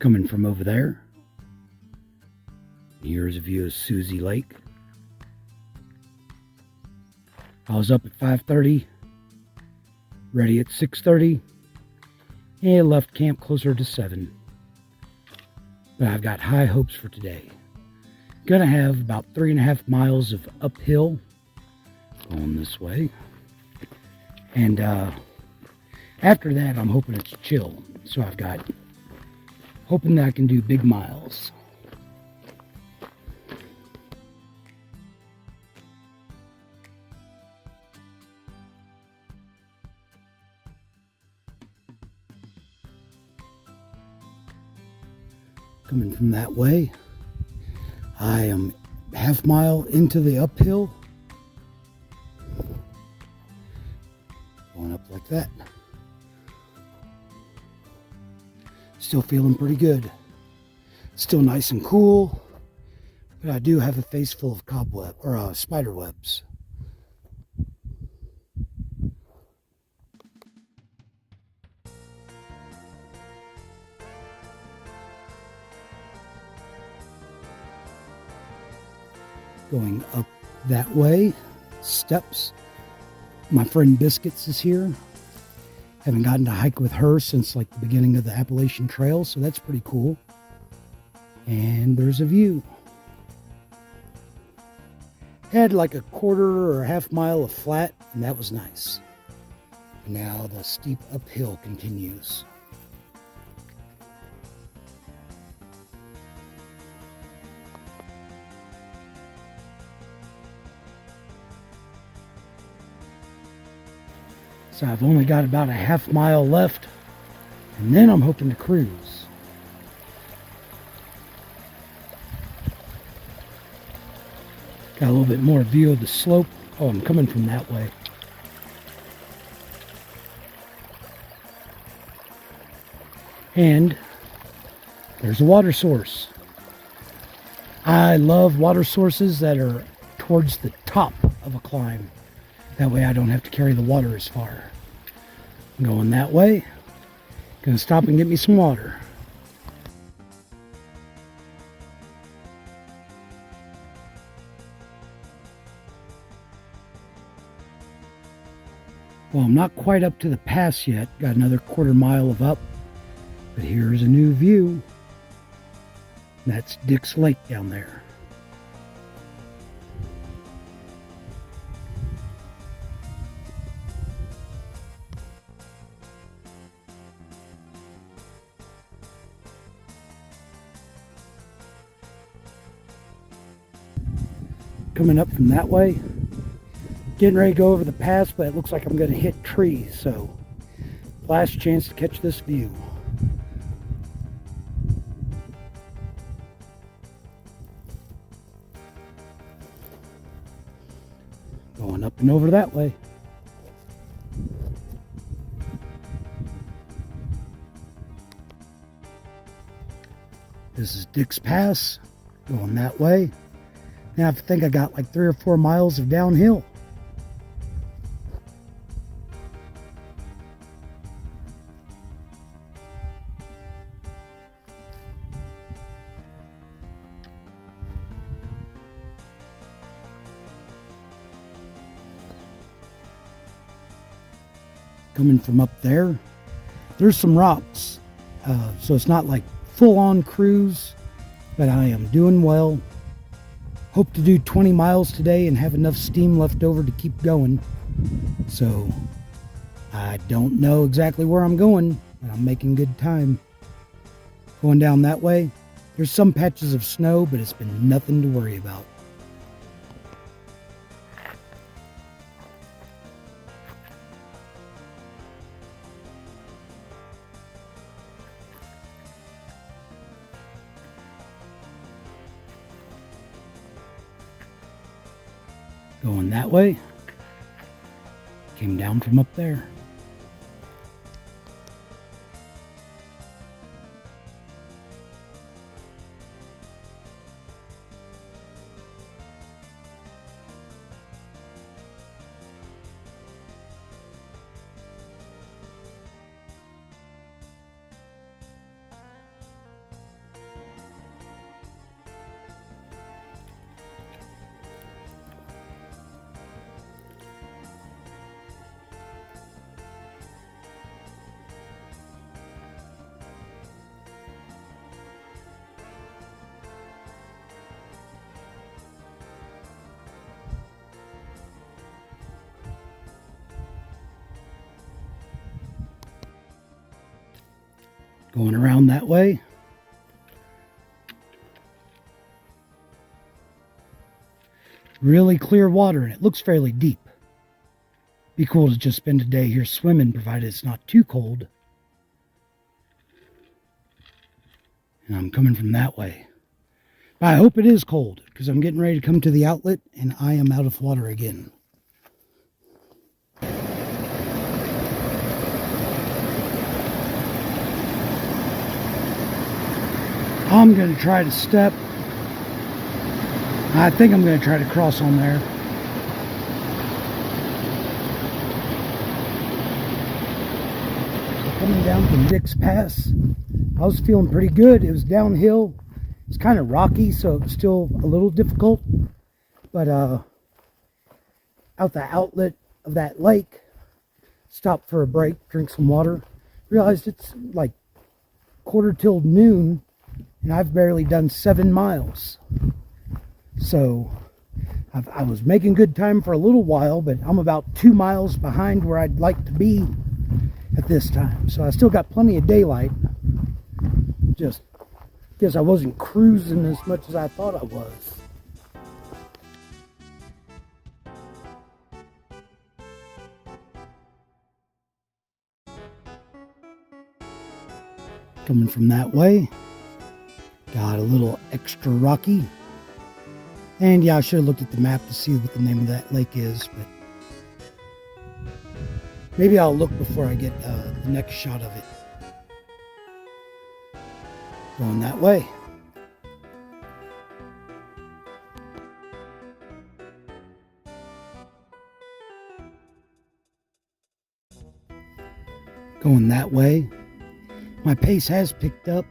coming from over there. Here's a view of Suzie Lake. I was up at 5:30, ready at 6:30, and left camp closer to 7. But I've got high hopes for today. Gonna have about 3.5 miles of uphill going this way. And after that, I'm hoping it's chill. So I've got, hoping that I can do big miles. Coming from that way, I am half mile into the uphill. Going up like that. Still feeling pretty good. Still nice and cool, but I do have a face full of cobweb or spider webs. Going up that way, steps. My friend Biscuits is here. Haven't gotten to hike with her since like the beginning of the Appalachian Trail, so that's pretty cool. And there's a view. Had like a quarter or a half mile of flat, and that was nice. Now the steep uphill continues. So I've only got about a half mile left, and then I'm hoping to cruise. Got a little bit more view of the slope. Oh, I'm coming from that way. And there's a water source. I love water sources that are towards the top of a climb. That way I don't have to carry the water as far. I'm going that way. Gonna stop and get me some water. Well, I'm not quite up to the pass yet. Got another quarter mile of up. But here's a new view. That's Suzie Lake down there. Coming up from that way, getting ready to go over the pass, but it looks like I'm going to hit trees, so last chance to catch this view. Going up and over that way. This is Dick's Pass, going that way. Now I think I got like 3 or 4 miles of downhill. Coming from up there, there's some rocks. So it's not like full-on cruise, but I am doing well. Hope to do 20 miles today and have enough steam left over to keep going. So I don't know exactly where I'm going, but I'm making good time. Going down that way, there's some patches of snow, but it's been nothing to worry about. Going that way, came down from up there. Going around that way. Really clear water, and it looks fairly deep. Be cool to just spend a day here swimming, provided it's not too cold. And I'm coming from that way. But I hope it is cold, because I'm getting ready to come to the outlet, and I am out of water again. I'm going to try to step. I think I'm going to try to cross on there. So coming down from Dick's Pass, I was feeling pretty good. It was downhill. It's kind of rocky, so it was still a little difficult. But out the outlet of that lake, stopped for a break, drink some water. Realized it's like noon, and I've barely done 7 miles. So I was making good time for a little while, but I'm about 2 miles behind where I'd like to be at this time. So I still got plenty of daylight. Just guess I wasn't cruising as much as I thought I was. Coming from that way, got a little extra rocky. And yeah, I should have looked at the map to see what the name of that lake is, but maybe I'll look before I get the next shot of it. Going that way. Going that way. My pace has picked up.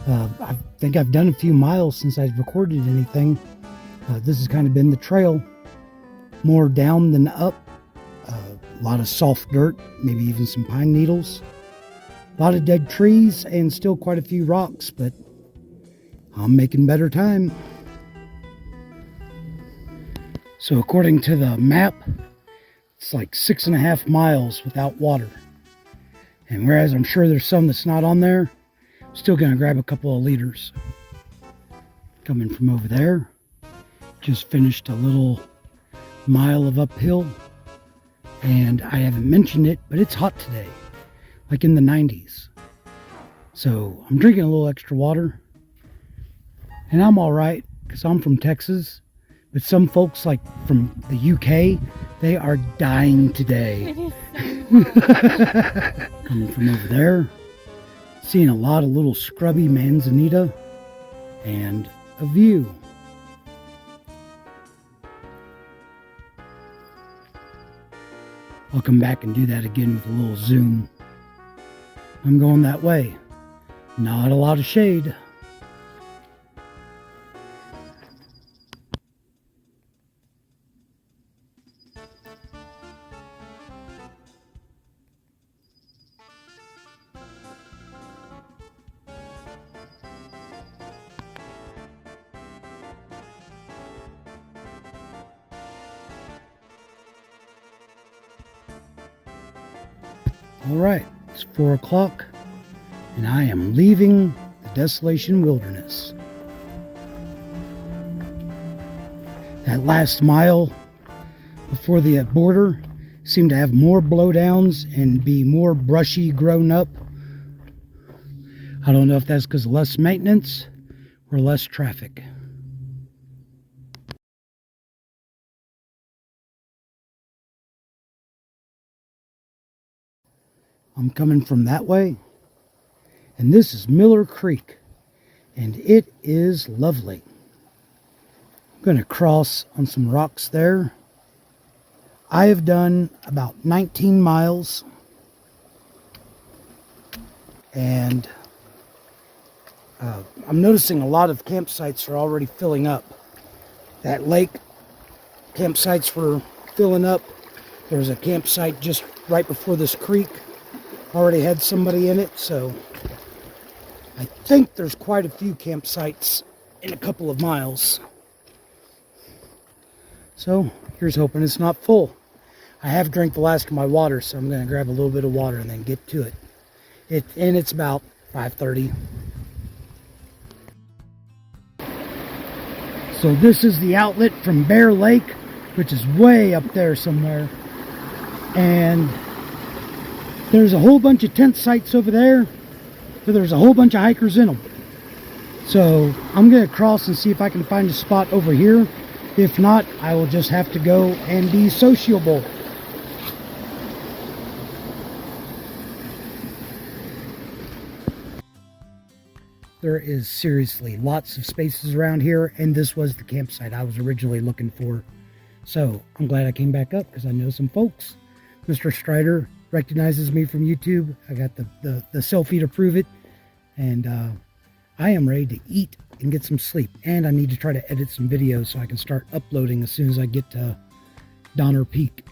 I think I've done a few miles since I've recorded anything. This has kind of been the trail. More down than up. A lot of soft dirt, maybe even some pine needles. A lot of dead trees and still quite a few rocks, but I'm making better time. So according to the map, it's like 6.5 miles without water. And whereas I'm sure there's some that's not on there, I'm still going to grab a couple of liters. Coming from over there, just finished a little mile of uphill. And I haven't mentioned it, but it's hot today, like in the 90s. So I'm drinking a little extra water. And I'm all right, because I'm from Texas. But some folks, like from the UK, they are dying today. Coming from over there, seeing a lot of little scrubby manzanita and a view. I'll come back and do that again with a little zoom. I'm going that way. Not a lot of shade. Alright, it's 4 o'clock, and I am leaving the Desolation Wilderness. That last mile before the border seemed to have more blowdowns and be more brushy grown up. I don't know if that's because of less maintenance or less traffic. I'm coming from that way, and this is Miller Creek, and it is lovely. I'm going to cross on some rocks there. I have done about 19 miles, and I'm noticing a lot of campsites are already filling up. That lake, campsites were filling up. There was a campsite just right before this creek. Already had somebody in it, so I think there's quite a few campsites in a couple of miles. So here's hoping it's not full. I have drank the last of my water, so I'm going to grab a little bit of water and then get to it. And it's about 5:30. So this is the outlet from Bear Lake, which is way up there somewhere. And there's a whole bunch of tent sites over there, but there's a whole bunch of hikers in them. So I'm going to cross and see if I can find a spot over here. If not, I will just have to go and be sociable. There is seriously lots of spaces around here, and this was the campsite I was originally looking for. So I'm glad I came back up because I know some folks. Mr. Strider recognizes me from YouTube. I got the selfie to prove it. And I am ready to eat and get some sleep. And I need to try to edit some videos so I can start uploading as soon as I get to Donner Peak.